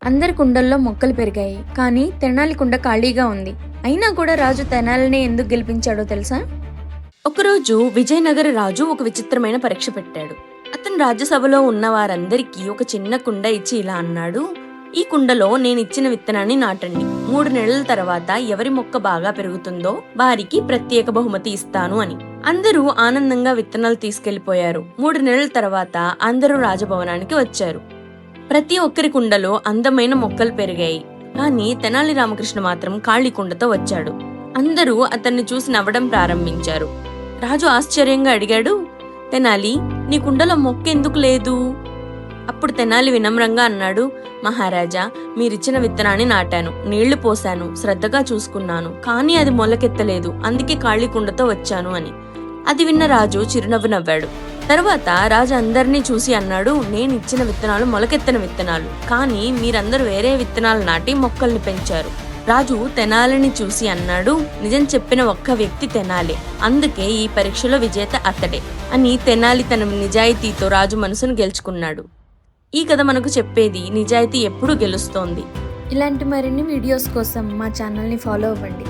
అందరి కుండల్లో మొక్కలు పెరిగాయి, కానీ తెనాలి కుండ ఖాళీగా ఉంది. అయినా కూడా రాజు తెనాలిని ఎందుకు గెలిపించాడో తెలుసా? ఒకరోజు విజయనగర రాజు ఒక విచిత్రమైన పరీక్ష పెట్టాడు. అతను రాజ్యసభలో ఉన్న వారందరికీ ఒక చిన్న కుండ ఇచ్చి ఇలా అన్నాడు: ఈ కుండలో నేను ఇచ్చిన విత్తనాన్ని నాటండి. 3 నెలల తర్వాత ఎవరి మొక్క బాగా పెరుగుతుందో వారికి ప్రత్యేక బహుమతి ఇస్తాను అని. అందరూ ఆనందంగా విత్తనాలు తీసుకెళ్లిపోయారు. 3 నెలల తర్వాత అందరూ రాజభవనానికి వచ్చారు. ప్రతి ఒక్కరి కుండలో అందమైన మొక్కలు పెరిగాయి. కానీ తెనాలి రామకృష్ణ మాత్రం ఖాళీ కుండతో వచ్చాడు. అందరూ అతన్ని చూసి నవ్వడం ప్రారంభించారు. రాజు ఆశ్చర్యంగా అడిగాడు, తెనాలి, నీ కుండలో మొక్క ఎందుకు లేదు? అప్పుడు తెనాలి వినమ్రంగా అన్నాడు, మహారాజా, మీరిచ్చిన విత్తనాన్ని నాటాను, నీళ్లు పోశాను, శ్రద్ధగా చూసుకున్నాను, కానీ అది మొలకెత్తలేదు, అందుకే ఖాళీ కుండతో వచ్చాను అని. అది విన్న రాజు చిరునవ్వు నవ్వాడు. తర్వాత రాజు అందరినీ చూసి అన్నాడు, నేను ఇచ్చిన విత్తనాలు మొలకెత్తన విత్తనాలు, కానీ మీరందరూ వేరే విత్తనాలు నాటి మొక్కల్ని పెంచారు. రాజు తెనాలిని చూసి అన్నాడు, నిజం చెప్పిన ఒక్క వ్యక్తి తెనాలే, అందుకే ఈ పరీక్షలో విజేత అతడే అని. తెనాలి తన నిజాయితీతో రాజు మనసును గెలుచుకున్నాడు. ఈ కథ మనకు చెప్పేది, నిజాయితీ ఎప్పుడూ గెలుస్తోంది. ఇలాంటి మరిన్ని వీడియోస్ కోసం మా ఛానల్ని ఫాలో అవ్వండి.